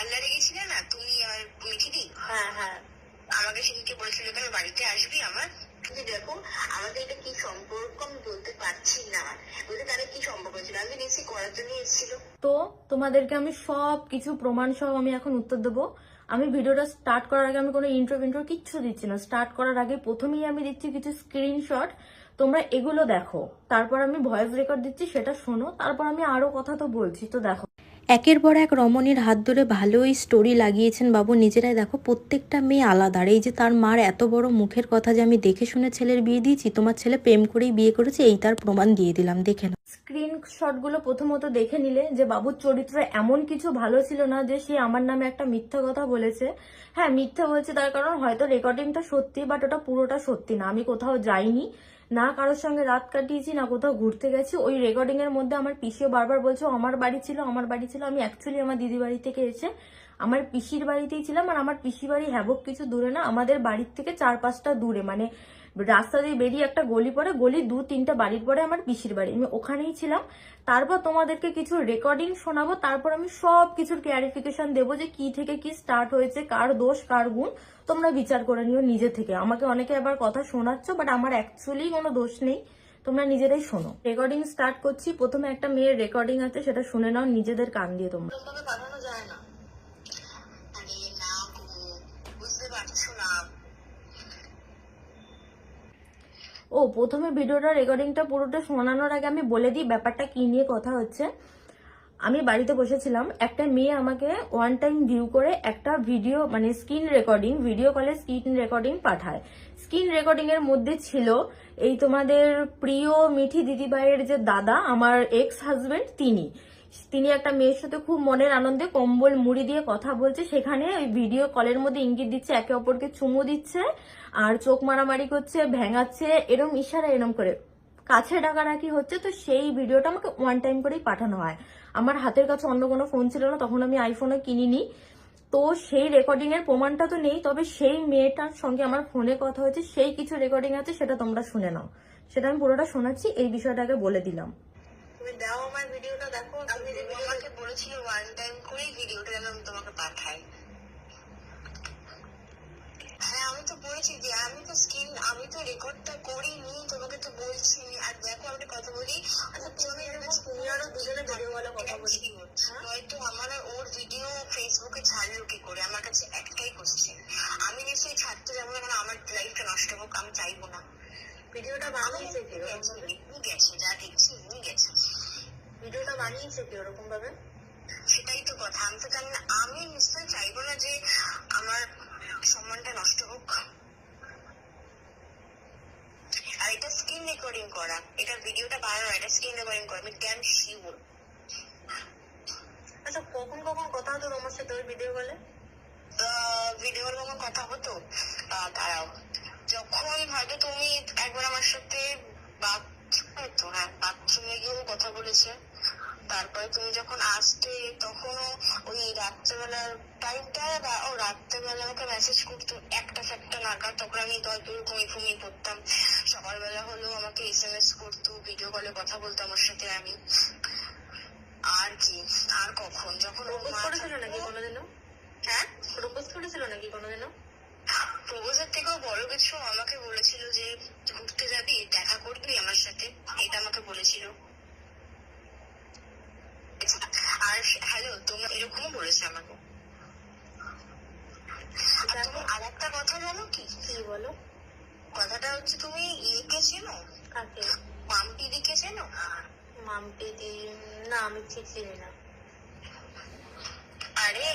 পার্লারে গেছিলে না তুমি আর মিঠিদি? হ্যাঁ হ্যাঁ, আমাকে সেদিনকে বলেছিল তুমি বাড়িতে আসবি আমার। কিন্তু দেখো আমাদের এটা কি সম্পর্ক আমি বলতে পারছি না, বলতে তারা কি সম্পর্ক ছিল, আমি নিশ্চয়ই করার জন্য এসেছিল। তো তোমাদেরকে আমি সব কিছু প্রমাণ সহ আমি এখন উত্তর দেবো। আমি ভিডিওটা স্টার্ট করার আগে আমি কোনো ইন্ট্রো কিচ্ছু দিচ্ছি না। স্টার্ট করার আগে প্রথমেই আমি দিচ্ছি কিছু স্ক্রিনশট, তোমরা এগুলো দেখো, তারপর আমি ভয়েস রেকর্ড দিচ্ছি সেটা শোনো, তারপর আমি আরো কথা তো বলছি। তো দেখো, একের পর এক রমণীর হাত ধরে ভালোই স্টোরি লাগিয়েছেন বাবু নিজেরাই। দেখো প্রত্যেকটা মেয়ে আলাদা। আর এই যে তার মার এত বড় মুখের কথা যে আমি দেখে শুনে ছেলের বিয়ে দিয়েছি, তোমার ছেলে প্রেম করেই বিয়ে করেছে, এই তার প্রমাণ দিয়ে দিলাম, দেখে নাও। স্ক্রিনশটগুলো প্রথমত দেখে নিলে যে বাবুর চরিত্র এমন কিছু ভালো ছিল না যে সে আমার নামে একটা মিথ্যা কথা বলেছে। হ্যাঁ মিথ্যা বলছে তার কারণ হয়তো রেকর্ডিংটা সত্যি, বাট ওটা পুরোটা সত্যি না। আমি কোথাও যাইনি, না কারোর সঙ্গে রাত কাটিয়েছি, না কোথাও ঘুরতে গেছি। ওই রেকর্ডিং এর মধ্যে আমার পিসিও বারবার বলছে আমার বাড়ি ছিল আমার বাড়ি ছিল। আমি অ্যাকচুয়ালি আমার দিদি বাড়ি থেকে এসে আমার পিসির বাড়িতেই ছিলাম। আর আমার পিসি বাড়ি হ্যাবক কিছু দূরে না, আমাদের বাড়ির থেকে 4-5টা দূরে, মানে রাস্তা দিয়ে বেরিয়ে একটা গলি পড়ে, গলি 2-3টা বাড়ির পরে আমার পিসির বাড়ি, আমি ওখানেই ছিলাম। তারপর তোমাদেরকে কিছু রেকর্ডিং শোনাবো, তারপর আমি সব কিছুর ক্লারিফিকেশন দেবো যে কি থেকে কি স্টার্ট হয়েছে, কার দোষ কার গুণ, তোমরা বিচার করে নিও নিজে থেকে। আমাকে অনেকে আবার কথা শোনাচ্ছ, বাট আমার অ্যাকচুয়ালি কোনো দোষ নেই, তোমরা নিজেরাই শোনো। রেকর্ডিং স্টার্ট করছি। প্রথমে একটা মেয়ের রেকর্ডিং আছে, সেটা শুনে নাও নিজেদের কান দিয়ে তোমরা। পাঠানো যায় না। আরে না গো, বুঝতে পারছো না। ও প্রথমে ভিডিওটা রেকর্ডিংটা পুরোটা শোনানোর আগে আমি বলে দিই ব্যাপারটা কি নিয়ে কথা হচ্ছে। আমি বাড়িতে বসেছিলাম, একটা মেয়ে আমাকে ওয়ান টাইম ভিউ করে একটা ভিডিও, মানে স্ক্রিন রেকর্ডিং, ভিডিও কলে স্ক্রিন রেকর্ডিং পাঠায়। স্ক্রিন রেকর্ডিং এর মধ্যে ছিল এই তোমাদের প্রিয় মিঠি দিদিভাইয়ের যে দাদা, আমার এক্স হাজবেন্ড, তিনি একটা মেয়ের সাথে খুব মনের আনন্দে কম্বল মুড়ি দিয়ে কথা বলছে। সেখানে ওই ভিডিও কলের মধ্যে ইঙ্গিত দিচ্ছে, একে অপরকে চুমু দিচ্ছে আর চোখ মারামারি করছে, ভেঙাচ্ছে, এরম ইশারা এরম করে কাছে ডাকাডাকি হচ্ছে। তো সেই ভিডিওটা আমাকে ওয়ান টাইম করেই পাঠানো হয়। আমার হাতের কাছে অন্য কোনো ফোন ছিল না, তখন আমি আইফোনে কিনিনি। তো সেই রেকর্ডিং এর প্রমাণটা তো নেই, তবে সেই মেয়েটার সঙ্গে আমার ফোনে কথা হয়েছে, সেই কিছু রেকর্ডিং আছে, সেটা তোমরা শুনে নাও। সেটা আমি পুরোটা শোনাচ্ছি, এই বিষয়টাকে বলে দিলাম। তুমি দাও আমার ভিডিওটা দেখো। তুমি যে আমাকে বলেছিলে ওয়ান টাইম করেই ভিডিওটা যেন আমি তোমাকে পাঠাই। হ্যাঁ আমি তো বলেছি যে আমি তো রেকর্ডটা করিনি, তোমাকে তো বলছি। আর দেখো আমি কথা বলি, আচ্ছা তুমি আরো দুজনে ভিডিও বলা কথা বলি, হয়তো আমার ওর ভিডিও ফেসবুকে ছাড়লো কি করে, আমার কাছে একটাই কোশ্চেন। আমি নিশ্চয়ই ছাড়তে যাবো না, কারণ আমার লাইফটা নষ্ট হোক আমি চাইবো না। ভিডিওটা বানিয়েছে কি গেছে, যা দেখছি এমনি গেছে। ভিডিওটা বানিয়েছে কি ওরকম ভাবে, সেটাই তো কথা। আমি তো জানি না, আমি নিশ্চয়ই চাইবো না যে আমার সম্মানটা নষ্ট হোক। আর এটা স্ক্রিন রেকর্ডিং করা, এটা ভিডিওটা বানানো, এটা স্ক্রিন রেকর্ডিং করা, আমি ড্যাম শিওর। আচ্ছা কখন কখন কথা হতো তোমার সাথে ওই ভিডিও কলে? ভিডিওর কখন কথা হতো দাঁড়াও, যখন হয়তো তুমি একবার আমার সাথে বাথরুমে গিয়েও কথা বলেছে। তারপরে তুমি যখন আসতে তখনও ওই রাত্রেবেলার টাইমটা, বা ও রাত্রেবেলা আমাকে মেসেজ করতো 1টা-4টা নাগাদ, তখন আমি ঘুমিয়ে পড়তাম। সকালবেলা হলেও আমাকে SMS করতো, ভিডিও কলে কথা বলতো আমার সাথে। আমি আর কি, আর কখন যখন করেছিল নাকি কোনোদিনও? হ্যাঁ প্রপোজ করেছিল নাকি কোনোদিনও? প্রপোজের থেকেও বড় কিছু আমাকে বলেছিল যে ঘুরতে যাবি, দেখা করবি আমার সাথে, এটা আমাকে বলেছিল। আর হ্যালো তোমরা এরকমও বলেছে আমাকে। আর একটা কথা জানো কি বলো? কথাটা হচ্ছে তুমি ইয়েকে চেনো? কাকে? মাম্পি দিকে চেনো? মাম্পি দি না, আমি ঠিক চিনি না। আরে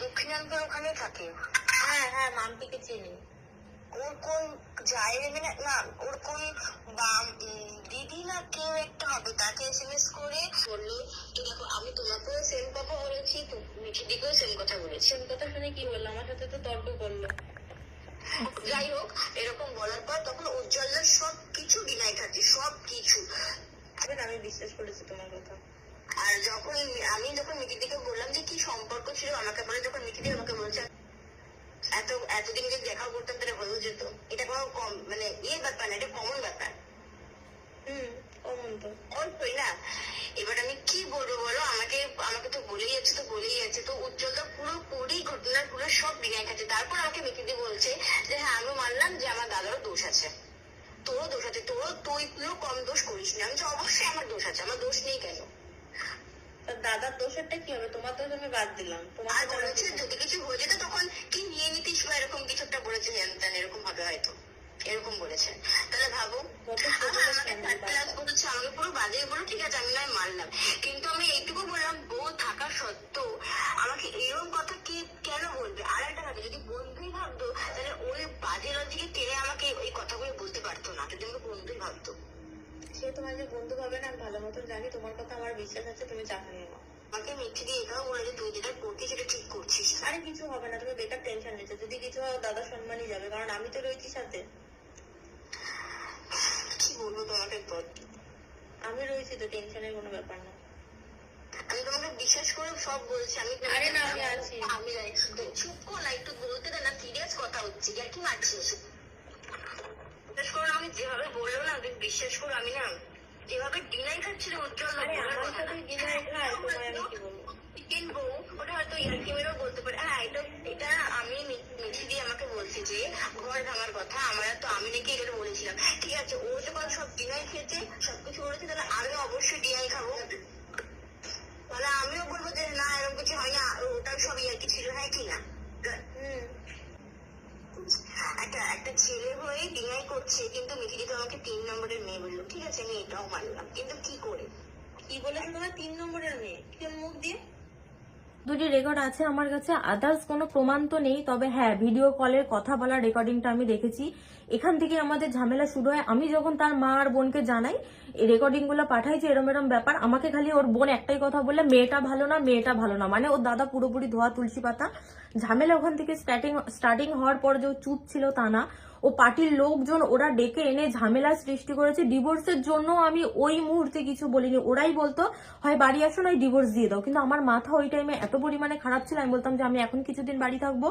দক্ষিণাঞ্চল ওখানে থাকে। হ্যাঁ হ্যাঁ মাম্পিকে চিনি। ওর কোন জায়গা না, ওর কোন দিদি না কেউ একটা হবে, তাকে SMS করে বললো তো দেখো আমি তোমাকেও সেম কথা বলেছি, তো মিঠিদিকেও সেম কথা বলেছি। সেম কথা শুনে কি বললো, আমার সাথে তো তর্ক করলো। যাই হোক এরকম বলার পর তখন উজ্জ্বলের সব কিছু ডিনাই থাকে, সব কিছু। আমি বিশ্বাস করেছি তোমার কথা। আর যখন মিঠিদিকে বললাম যে কি সম্পর্ক ছিল আমাকে বলে, যখন মিঠিদি আমাকে বলছে এতদিন যদি দেখা করতাম তাহলে হয়েও যেত, এটা কোনো মানে ব্যাপার না, এটা কমন ব্যাপার। কমন এখন তো অল্পই না। এবার আমি কি বলবো বলো, আমাকে আমাকে তো বলেই যাচ্ছে তো উজ্জ্বল তো পুরোপুরি ঘটনার পুরো সব ডিনাই খাচ্ছে। তারপর আমাকে মিকিদি বলছে যে হ্যাঁ আমি মানলাম যে আমার দাদারও দোষ আছে, তোরও দোষ আছে, তুই কম দোষ করিস না। আমি যে অবশ্যই আমার দোষ আছে, আমার দোষ নেই কেন? দাদার দোষেরটা কি হবে? তোমার দোষ আমি বাদ দিলাম। আর বলেছে যদি কিছু হয়ে যেত তখন কি নিয়ে নিতিস বা এরকম কিছু একটা বলেছে, জানতেন এরকম হবে হয়তো, এরকম বলেছে। তাহলে ভাবো, আমাকে থার্ড ক্লাস বলেছে, আমাকে পুরো বাজে বলো, ঠিক আছে আমি নয় মানলাম, কিন্তু আমি এইটুকু বললাম বউ থাকা সত্ত্বেও আমাকে এরকম কথা কি কেন বলবে? আর একটা কথা, যদি বন্ধুই ভাবতো তাহলে ওই বাজে লজিকে টেনে আমাকে ওই কথাগুলো বলতে পারতো না, যদি আমাকে বন্ধুই ভাবতো। সে তোমার যে বন্ধু ভাবে না, আমি ভালো মতন জানি, তোমার কথা আমার বিশ্বাস আছে, তুমি চাকরি নেবো। আমাকে মিথ্যে দিয়ে এটাও বলে যে তুই যেটা করছিস সেটা ঠিক করছিস। আরে কিছু হবে না, তুমি বেকার টেনশন নিচ্ছ, যদি কিছু হয় দাদার সম্মানই যাবে, কারণ আমি তো রয়েছি সাথে। কি বলবো তোমাকে বল, আমি রয়েছি তো, টেনশনের কোনো ব্যাপার না। আমি তোমাকে বিশ্বাস করে সব বলছি। আমি আরে না, আমি আছি। আমি চুপ কর না, একটু বলতে দে না, সিরিয়াস কথা হচ্ছে, আর কি মারছিস? বিশ্বাস করো না, আমি যেভাবে বললো না, তুমি বিশ্বাস করো, আমি না যেভাবে ডিনাই খাচ্ছিল উজ্জ্বল, আরে আমার সাথে ডিনার খায়, তোমায় আমি কি বলবো? চিকেন বউ, ওটা হয়তো ইয়ার্কি মেরেও বলতে পারে। হ্যাঁ এটা আমি মিঠি দিয়ে আমাকে বলছি যে ঘর ভাঙার কথা, আমরা তো আমি নাকি এটা বলেছিলাম। ঠিক আছে, ও যখন সব ডিনাই খেয়েছে, সবকিছু করেছে, তাহলে আমি অবশ্যই ডিনাই খাবো। তাহলে আমিও বলবো যে না এরকম কিছু হয় না, ওটা সব ইয়ার্কি ছিল, হ্যাঁ কি না? একটা ছেলে হয়ে ডিনাই করছে, কিন্তু মিঠিদি তো আমাকে 3 নম্বরের মেয়ে বললো, ঠিক আছে আমি এটাও মানলাম, কিন্তু কি করে? কি বলেছে তোমার 3 নম্বরের মেয়ে? কোন মুখ দিয়ে? দুটি রেকর্ড আছে আমার কাছে, আদার্স কোনো প্রমাণ তো নেই, তবে হ্যাঁ ভিডিও কলের কথা বলার রেকর্ডিংটা আমি দেখেছি। এখান থেকে আমাদের ঝামেলা শুরু হয়। আমি যখন তার মা আর বোনকে জানাই, এই রেকর্ডিং গুলো পাঠাই যে এরম এরম ব্যাপার, আমাকে খালি ওর বোন একটাই কথা বললে, মেয়েটা ভালো না, মেয়েটা ভালো না, মানে ওর দাদা পুরোপুরি ধোয়া তুলসী পাতা। ঝামেলা ওখান থেকে স্টার্টিং হওয়ার পর যে চুপ ছিল তা না, ও পার্টির লোকজন ওরা ডেকে এনে ঝামেলা সৃষ্টি করেছে। ডিভোর্সের জন্য আমি ওই মুহূর্তে কিছু বলিনি, ওরাই বলতো হয় বাড়ি আসো নয় ডিভোর্স দিয়ে দাও, কিন্তু আমার মাথা ওই টাইমে এত পরিমাণে খারাপ ছিল, আমি বলতাম যে আমি এখন কিছুদিন বাড়ি থাকবো,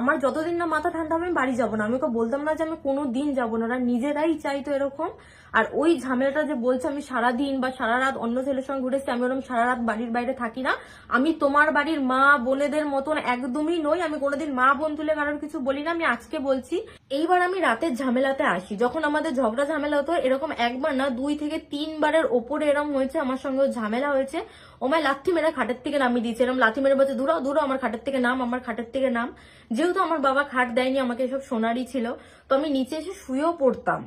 আমার যতদিন না মাথা ঠান্ডা হবে আমি বাড়ি যাবো না। আমি ওকে বলতাম না যে আমি কোনো দিন যাবো না, ওরা নিজেরাই চাইতো এরকম। আর ওই ঝামেলাটা যে বলছে আমি সারাদিন বা সারা রাত অন্য ছেলের সঙ্গে ঘুরেছি, আমি ওরকম সারা রাত বাড়ির বাইরে থাকি না। আমি তোমার বাড়ির মা বোনেদের মতন একদমই নই, আমি কোনোদিন মা বোন তুলে কারোর কিছু বলি না, আমি আজকে বলছি। এইবার আমি রাতের ঝামেলাতে আসি, যখন আমাদের ঝগড়া ঝামেলা হতো, এরকম একবার না 2 থেকে 3 বারের ওপরে এরকম হয়েছে, আমার সঙ্গে ঝামেলা হয়েছে। ওমায় লাথি মেরে খাটের থেকে নামিয়ে দিয়েছে, এরকম লাথি মেরে বলছে দূরও দূরও আমার খাটের থেকে নাম, আমার খাটের থেকে নাম। যেহেতু আমার বাবা খাট দেয়নি আমাকে, এসব সোনারই ছিল, তো আমি নিচে এসে শুয়েও পড়তাম।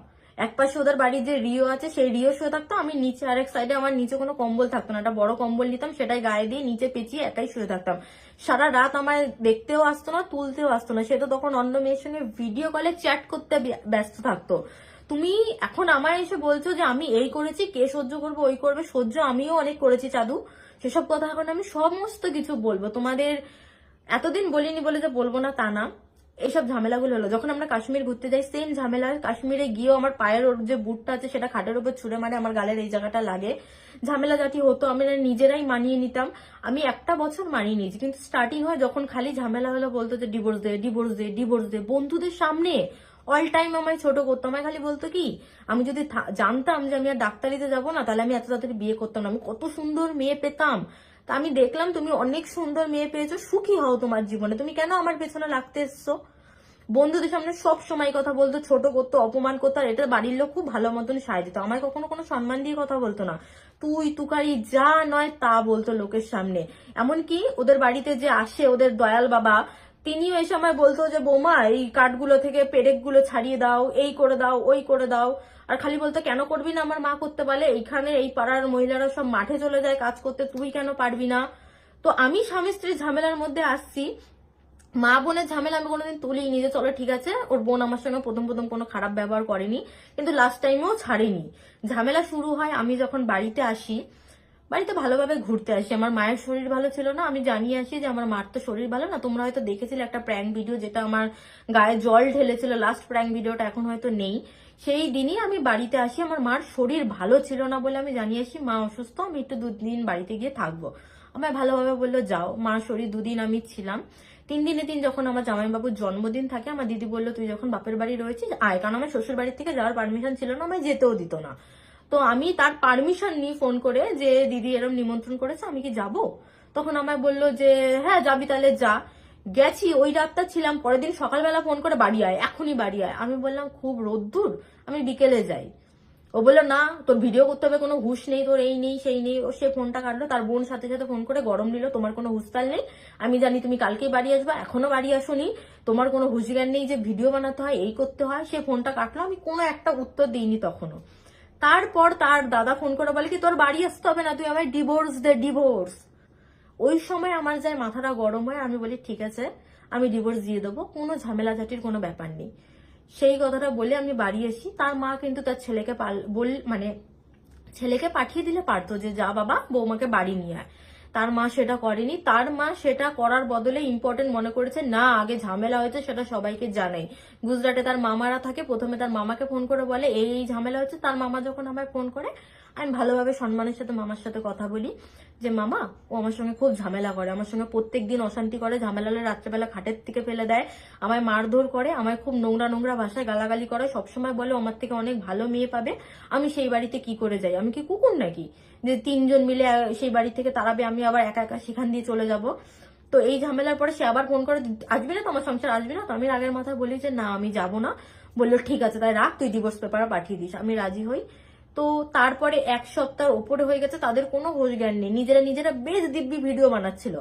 এক পাশে ওদের বাড়ির যে রিও আছে সেই রিও শুয়ে থাকতো, আমি নিচে আরেক সাইডে, আমার নিচে কোনো কম্বল থাকতো না, একটা বড় কম্বল নিতাম, সেটাই গায়ে দিয়ে নিচে পেঁচিয়ে একাই শুয়ে থাকতাম। সারা রাত আমায় দেখতেও আসতো না, তুলতেও আসতো না, সে তো তখন অন্য মেয়ের সঙ্গে ভিডিও কলে চ্যাট করতে ব্যস্ত থাকতো। তুমি এখন আমায় এসে বলছো যে আমি এই করেছি, কে সহ্য করবো, ওই করবে, সহ্য আমিও অনেক করেছি চাদু, সেসব কথা এখন আমি সমস্ত কিছু বলবো তোমাদের। এতদিন বলিনি বলে যে বলবো না তা না, এইসব ঝামেলাগুলো হলো যখন আমরা কাশ্মীর ঘুরতে যাই, সেম ঝামেলা। কাশ্মীরে গিয়েও আমার পায়ের ওর যে বুটটা আছে সেটা খাটের উপর ছুঁড়ে মারে, আমার গালের এই জায়গাটা লাগে। ঝামেলা জাতি হতো, আমরা নিজেরাই মানিয়ে নিতাম। আমি 1 বছর মানিয়ে নিয়েছি, কিন্তু স্টার্টিং হয় যখন খালি ঝামেলা হলো, বলতো যে ডিভোর্স দে ডিভোর্স দে ডিভোর্স দে, বন্ধুদের সামনে অল টাইম আমায় ছোট করতো। আমায় খালি বলতো কি, আমি যদি জানতাম যে আমি আর ডাক্তারিতে যাবো না, তাহলে আমি এত তাড়াতাড়ি বিয়ে করতাম না, আমি কত সুন্দর মেয়ে পেতাম। তা আমি দেখলাম তুমি অনেক সুন্দর মেয়ে পেয়েছো, সুখী হও তোমার জীবনে, তুমি কেন আমার পেছনে লাগতে এসছো? বন্ধুদের সামনে সব সময় কথা বলতো, ছোট করতো, অপমান করতো, আর এটা বাড়ির লোক খুব ভালো মতন সায় দিত, আমায় কখনো কোনো সম্মান দিয়ে কথা বলতো না, তুই তুকারি যা নয় তা বলতো লোকের সামনে। এমনকি ওদের বাড়িতে যে আসে ওদের দয়াল বাবা, তিনিও এই সময় বলতো যে বৌমা এই কাঠগুলো থেকে পেরেকগুলো ছাড়িয়ে দাও, এই করে দাও, ওই করে দাও। আর খালি বলতো কেন করবি না, আমার মা করতে পারে, এইখানে এই পাড়ার মহিলারা সব মাঠে চলে যায় কাজ করতে, তুই কেন পারবি না? তো আমি স্বামী স্ত্রীর ঝামেলার মধ্যে আসছি, মা বোনের ঝামেলা আমি কোনোদিন তুলিনি যে চলো ঠিক আছে, ওর বোন আমার সঙ্গে প্রথম কোনো খারাপ ব্যবহার করেনি, কিন্তু লাস্ট টাইমেও ছাড়েনি। ঝামেলা শুরু হয় আমি যখন বাড়িতে আসি, বাড়িতে ভালোভাবে ঘুরতে আসি, আমার মায়ের শরীর ভালো ছিল না, আমি জানিয়ে আসি যে আমার মার তো শরীর ভালো না। তোমরা হয়তো দেখেছিলে একটা প্র্যাঙ্ক ভিডিও, যেটা আমার গায়ে জল ঢেলেছিল, লাস্ট প্র্যাঙ্ক ভিডিওটা এখন হয়তো নেই। সেই দিনই আমি বাড়িতে আসি, আমার মার শরীর ভালো ছিল না বলে আমি জানিয়ে আসি মা অসুস্থ, আমি একটু 2 দিন বাড়িতে গিয়ে থাকবো। আমায় ভালোভাবে বললো যাও, মার শরীর 2 দিন আমি ছিলাম। 3 দিনে যখন আমার জামাইবাবুর জন্মদিন থাকে, আমার দিদি বললো তুই যখন বাপের বাড়ি রয়েছিস আয়, কারণ আমার শ্বশুর বাড়ির থেকে যাওয়ার পারমিশন ছিল না, আমায় যেতেও দিত না। তো আমি তার পারমিশন নিয়ে ফোন করে যে দিদি এরম নিমন্ত্রণ করেছে, আমি কি যাব? তখন আমায় বললো যে হ্যাঁ যাবি, তাহলে যা। গেছি, ওই রাতটা ছিলাম, পরের দিন সকালবেলা ফোন করে বাড়ি আয়, এখনই বাড়ি আয়। আমি বললাম খুব রোদ্দুর, আমি বিকেলে যাই। ও বললো না, তোর ভিডিও করতে হবে, কোনো হুঁশ নেই তোর, এই নেই সেই নেই। ও সে ফোনটা কাটলো, তার বোন সাথে সাথে ফোন করে গরম দিল, তোমার কোনো হুঁশতাল নেই, আমি জানি তুমি কালকেই বাড়ি আসবা, এখনো বাড়ি আসোনি, তোমার কোনো হুঁশজ্ঞান নেই যে ভিডিও বানাতে হয়, এই করতে হয়। সে ফোনটা কাটলো, আমি কোনো একটা উত্তর দিইনি তখনও। তারপর তার দাদা ফোন করে বলে কি তোর বাড়ি আসতে হবে না, তুই আমায় ডিভোর্স দে, ডিভোর্স। ওই সময় আমার যায় মাথাটা গরম হয়, আমি বলি ঠিক আছে আমি ডিভোর্স দিয়ে দেবো, কোনো ঝামেলাঝাটির কোনো ব্যাপার নেই। সেই কথাটা বলে আমি বাড়ি আসি। তার মা কিন্তু তার ছেলেকে মানে ছেলেকে পাঠিয়ে দিলে পারতো যে যা বাবা বৌমাকে বাড়ি নিয়ে আয়। তার মা সেটা করেনি। তার মা সেটা করার বদলে ইম্পর্টেন্ট মনে করেছে না, আগে ঝামেলা হয়েছে সেটা সবাইকে জানাই। গুজরাটে তার মামারা থাকে, প্রথমে তার মামাকে ফোন করে বলে এই এই ঝামেলা হচ্ছে। তার মামা যখন আমায় ফোন করে, আমি ভালোভাবে সম্মানের সাথে মামার সাথে কথা বলি যে মামা ও আমার সঙ্গে খুব ঝামেলা করে, আমার সঙ্গে প্রত্যেকদিন অশান্তি করে, ঝামেলা হলে রাত্রেবেলা খাটের থেকে ফেলে দেয়, আমায় মারধর করে, আমায় খুব নোংরা নোংরা ভাষায় গালাগালি করে, সবসময় বলে আমার থেকে অনেক ভালো মেয়ে পাবে। আমি সেই বাড়িতে কি করে যাই? আমি কি কুকুর নাকি যে তিনজন মিলে সেই বাড়ি থেকে তাড়াবে, আমি আবার একা একা সেখান দিয়ে চলে যাব? তো এই ঝামেলার পরে সে আবার ফোন করে আসবি না তো আমার সংসার, আসবি না তো? আমি আগের মাথায় বলি যে না আমি যাব না। বললো ঠিক আছে তাই রাখ, তুই ডিভোর্স পেপার পাঠিয়ে দিস। আমি রাজি হই। তো তারপরে এক সপ্তাহ উপরে হয়ে গেছে, তাদের কোনো হোশ জ্ঞান নেই, নিজেরা নিজেরা বেশ দিব্যি ভিডিও বানাচ্ছিল।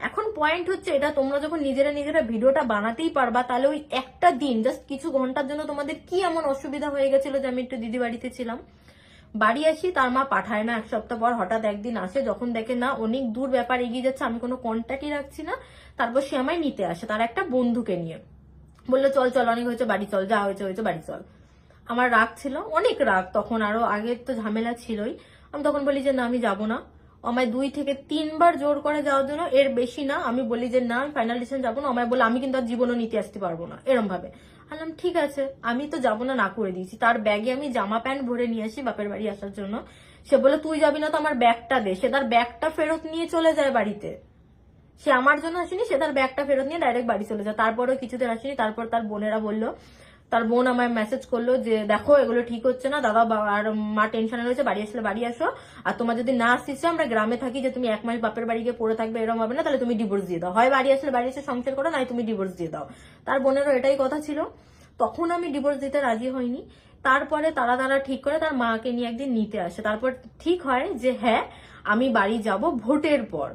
এখন পয়েন্ট হচ্ছে এটা, তোমরা যখন নিজেরা নিজেরা ভিডিওটা বানাতেই পারবা, তাহলে ওই একটা দিন জাস্ট কিছু ঘন্টার জন্য তোমাদের কি এমন অসুবিধা হয়ে গেছিল যে আমি একটু দিদি বাড়িতে ছিলাম। বাড়ি আসি, তার মা পাঠায় না। এক সপ্তাহ পর হঠাৎ একদিন আসে, যখন দেখে না অনেক দূর ব্যাপার এগিয়ে যাচ্ছে, আমি কোনো কন্ট্যাক্টই রাখছি না, তারপর সে আমায় নিতে আসে তার একটা বন্ধুকে নিয়ে। বললো চল চল অনেক হয়েছে বাড়ি চল, যা হয়েছে হয়েছে বাড়ি চল। আমার রাগ ছিল, অনেক রাগ তখন, আরো আগের তো ঝামেলা ছিলই। আমি তখন বলি যে না আমি যাব না। আমায় 2 থেকে 3 বার জোর করে যাওয়ার জন্য, এর বেশি না। আমি বলি যে না আমি ফাইনাল ডিসিশন যাবো না। আমায় বলে আমি কিন্তু আর জীবনও নিতে আসতে পারবো না, এরম ভাবে। বললাম ঠিক আছে, আমি তো যাবো না, না করে দিয়েছি। তার ব্যাগে আমি জামা প্যান্ট ভরে নিয়ে আসি বাপের বাড়ি আসার জন্য। সে বলে তুই যাবি না তো আমার ব্যাগটা দে। সে তার ব্যাগটা ফেরত নিয়ে চলে যায় বাড়িতে। সে আমার জন্য আসেনি, সে তার ব্যাগটা ফেরত নিয়ে ডাইরেক্ট বাড়ি চলে যায়। তারপরেও কিছুদিন আসেনি। তারপর তার বোনেরা বললো, তার বোন আমায় মেসেজ করলো যে দেখো এগুলো ঠিক হচ্ছে না, দাদা আর মা টেনশনে রয়েছে, বাড়ি আসলে বাড়ি আসো। আর তোমার যদি না আসছে, আমরা গ্রামে থাকি, যে তুমি 1 মাস বাপের বাড়ি গিয়ে পড়ে থাকবে এরকম হবে না, তাহলে তুমি ডিভোর্স দিয়ে দাও, হয় বাড়ি আসলে বাড়ি এসে সংসার করো, নাই তুমি ডিভোর্স দিয়ে দাও। তার বোনেরও এটাই কথা ছিল। তখন আমি ডিভোর্স দিতে রাজি হইনি। তারপরে তারা ঠিক করে তার মাকে নিয়ে একদিন নিতে আসে। তারপর ঠিক হয় যে হ্যাঁ আমি বাড়ি যাব ভোটের পর।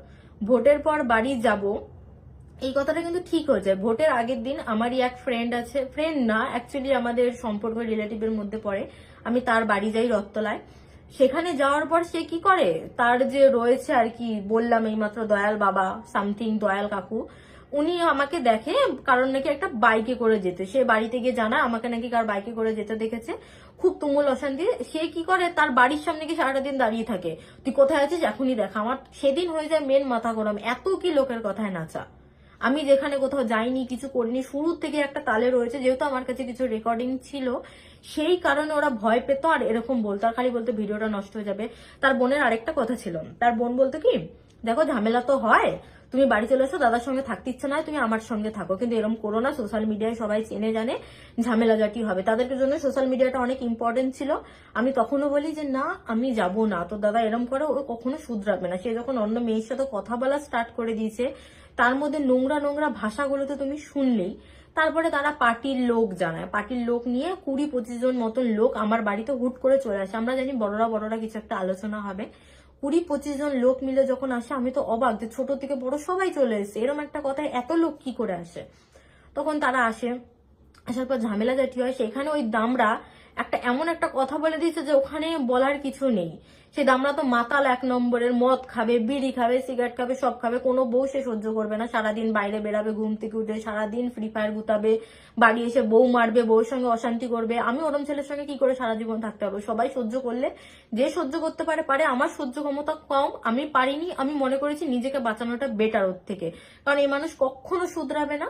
ভোটের পর বাড়ি যাব, এই কথাটা কিন্তু ঠিক হয়ে যায়। ভোটের আগের দিন আমারই এক ফ্রেন্ড আছে, ফ্রেন্ড না অ্যাকচুয়ালি আমাদের সম্পর্ক রিলেটিভের মধ্যে পড়ে, আমি তার বাড়ি যাই রত্তলায়। সেখানে যাওয়ার পর সে কি করে, তার যে রয়েছে আর কি, বললাম এইমাত্র দয়াল বাবা সামথিং, দয়াল কাকু, উনি আমাকে দেখে কারণ নাকি একটা বাইকে করে যেতে, সে বাড়িতে গিয়ে জানায় আমাকে নাকি কার বাইকে করে যেতে দেখেছে, খুব তুমুল অশান্তি। সে কি করে, তার বাড়ির সামনে গিয়ে সারাটা দিন দাঁড়িয়ে থাকে, তুই কোথায় আছিস এখনই দেখা। আমার সেদিন হয়ে যায় মেন মাথা গরম, এত কি লোকের কথায় নাচা। আমি যেখানে কোথাও যাইনি, কিছু করিনি, শুরুর থেকে একটা তালে রয়েছে, যেহেতু আমার কাছে কিছু রেকর্ডিং ছিল, সেই কারণে ওরা ভয় পেত আর এরকম বলতো, আর খালি বলতো ভিডিওটা নষ্ট হয়ে যাবে। তার বোনের আরেকটা কথা ছিল, তার বোন বলতো কি দেখো ঝামেলা তো হয়, তুমি বাড়ি চলে এসো, দাদার সঙ্গে থাকতে ইচ্ছে না তুমি আমার সঙ্গে থাকো, কিন্তু এরকম করো না, সোশ্যাল মিডিয়ায় সবাই চেনে জানে, ঝামেলা জাতি হবে। তাদেরকে জন্য সোশ্যাল মিডিয়াটা অনেক ইম্পর্টেন্ট ছিল। আমি তখনও বলি যে না আমি যাব না, তো দাদা এরম করে ও কখনো শুধরাবে না। সে যখন অন্য মেয়ের সাথে কথা বলা স্টার্ট করে দিয়েছে, তার মধ্যে নোংরা নোংরা ভাষাগুলো তো তুমি শুনলেই। তারপরে তারা পার্টির লোক জানায়, পার্টির লোক নিয়ে 20-25 জন মতন লোক আমার বাড়িতে হুট করে চলে আসে। আমরা জানি বড়রা বড়রা কিছু একটা আলোচনা হবে, 20-25 জন লোক মিলে যখন আসে, আমি তো অবাক যে ছোট থেকে বড় সবাই চলে এসে, এরকম একটা কথায় এত লোক কি করে আসে। তখন তারা আসে, আসার পর ঝামেলা জাতি হয়। সেখানে ওই দামড়া এমন একটা কথা বলে দিয়েছে যে ওখানে বলার কিছু নেই। সে দামড়া তো মাতাল 1 নম্বরের, মদ খাবে, বিড়ি খাবে, সিগারেট খাবে, সব খাবে, কোনো বউ সে সহ্য করবে না। সারাদিন বাইরে বেরাবে, ঘুম থেকে উঠে সারাদিন ফ্রি ফায়ার গুতাবে, বাড়ি এসে বউ মারবে, বউর সঙ্গে অশান্তি করবে। আমি ওরম ছেলের সঙ্গে কি করে সারা জীবন থাকতে হবে? সবাই সহ্য করলে, যে সহ্য করতে পারে পারে, আমার সহ্য ক্ষমতা কম, আমি পারিনি। আমি মনে করেছি নিজেকে বাঁচানোটা বেটার ওর থেকে, কারণ এই মানুষ কখনো শুধরাবে না।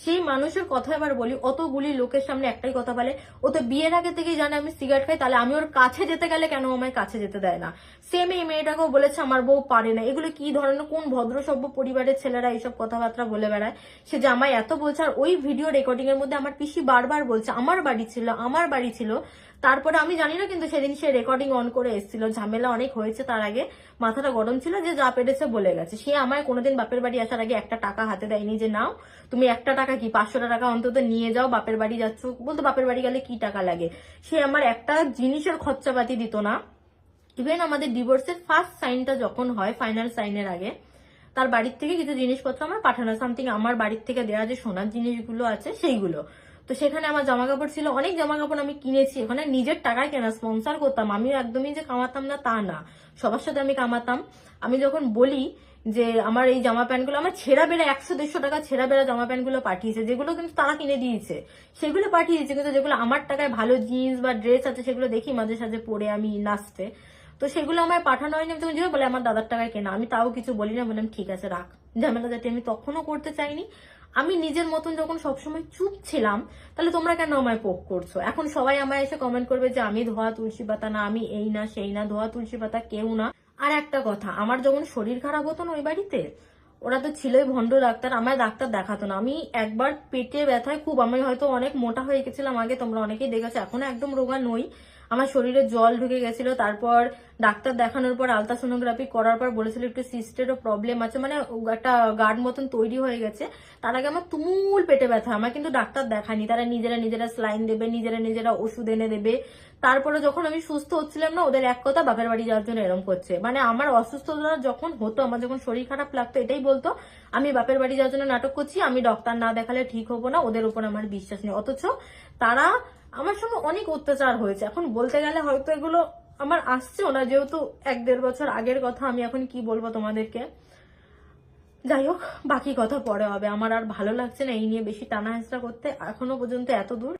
সেই মানুষের কথা এবার বলি, অতগুলি লোকের সামনে একটাই কথা বলে, ও তো বিয়ের আগে থেকেই জানে আমি সিগারেট খাই, তাহলে আমি ওর কাছে যেতে গেলে কেন আমায় কাছে যেতে দেয় না। সেম এই মেয়েটাকেও বলেছে আমার বউ পারে না। এগুলো কি ধরনের, কোন ভদ্রসভ্য পরিবারের ছেলেরা এইসব কথাবার্তা বলে বেড়ায়? সে যে আমায় এত বলছে, আর ওই ভিডিও রেকর্ডিং এর মধ্যে আমার পিসি বারবার বলছে আমার বাড়ি ছিল, আমার বাড়ি ছিল। তারপরে আমি জানি না, কিন্তু সেদিন সে রেকর্ডিং অন করে এসেছিল, ঝামেলা অনেক হয়েছে, তার আগে মাথাটা গরম ছিল, যে যা পেরেছে বলে গেছে। সে আমায় কোনোদিন বাপের বাড়ি আসার আগে একটা টাকা হাতে দেয়নি যে নাও তুমি একটা টাকা কি 500 টাকা অন্তত নিয়ে যাও, বাপের বাড়ি যাচ্ছ, বলতো বাপের বাড়ি গেলে কি টাকা লাগে। সে আমার একটা জিনিসের খরচাপাতি দিত না। ইভেন আমাদের ডিভোর্সের ফার্স্ট সাইনটা যখন হয়, ফাইনাল সাইনের আগে, তার বাড়ির থেকে কিছু জিনিসপত্র আমার পাঠানো, সামথিং আমার বাড়ির থেকে দেওয়া যে সোনার জিনিসগুলো আছে সেইগুলো। তো সেখানে আমার জামা কাপড় ছিল, অনেক জামা কাপড় আমি কিনেছি, ওখানে নিজের টাকায় কেনা, স্পন্সর করতাম, আমিও একদমই যে কামাতাম না তা না, সবার সাথে আমি কামাতাম। আমি যখন বলি যে আমার এই জামা প্যান্টগুলো, আমার ছেঁড়া বেড়া 100-150 টাকা ছেঁড়া বেড়া জামা প্যান্টগুলো পাঠিয়েছে, যেগুলো কিন্তু তারা কিনে দিয়েছে, সেগুলো পাঠিয়েছে, কিন্তু যেগুলো আমার টাকায় ভালো জিন্স বা ড্রেস আছে সেগুলো দেখি মাঝে সাঝে পরে আমি নাচতে, তো সেগুলো আমায় পাঠানো হয়নি। তুমি যে বলে আমার দাদার টাকায় কেনা, আমি তাও কিছু বলি না, বললাম ঠিক আছে রাখ, ঝামেলা যাতে আমি তখনও করতে চাইনি। আমি নিজের মতন যখন সবসময় চুপ ছিলাম, তাহলে তোমরা কেন আমায় পোক করছো? এখন সবাই আমায় এসে কমেন্ট করবে যে আমি ধোয়া তুলসী পাতা না, আমি এই না সেই না, ধোয়া তুলসী পাতা কেউ না। আর একটা কথা, আমার যখন শরীর খারাপ হতো না ওই বাড়িতে, ওরা তো ছিলই ভণ্ড ডাক্তার, আমায় ডাক্তার দেখাতো না। আমি একবার পেটে ব্যথায় খুব, আমি হয়তো অনেক মোটা হয়ে গেছিলাম আগে, তোমরা অনেকেই দেখেছো, এখন একদম রোগা নই, আমার শরীরে জল ঢুকে গেছিল। তারপর ডাক্তার দেখানোর পর আলট্রাসোনোগ্রাফি করার পর বলেছিল একটু সিস্টেরও প্রবলেম আছে, মানে একটা গার্ড মতন তৈরি হয়ে গেছে। তার আগে আমার তুমুল পেটে ব্যথা, আমার কিন্তু ডাক্তার দেখায়নি, তারা নিজেরা স্লাইন দেবে, নিজেরা ওষুধ এনে দেবে। তারপরে যখন আমি সুস্থ হচ্ছিলাম না, ওদের এক কথা বাপের বাড়ি যাওয়ার জন্য এরম করছে। মানে আমার অসুস্থতা যখন হতো, আমার যখন শরীর খারাপ লাগতো, এটাই বলতো আমি বাপের বাড়ি যাওয়ার জন্য নাটক করছি, আমি ডক্টর না দেখালে ঠিক হবো না, ওদের উপর আমার বিশ্বাস নেই। অথচ তারা আমার সঙ্গে অনেক অত্যাচার হয়েছে। এখন বলতে গেলে হয়তো এগুলো আমার আসছেও না, যেহেতু 1-1.5 বছর আগের কথা, আমি এখন কি বলবো তোমাদেরকে। যাই হোক, বাকি কথা পরে হবে। আমার আর ভালো লাগছে না এই নিয়ে বেশি টানা হেঁচড়া করতে, এখনো পর্যন্ত এত দূর।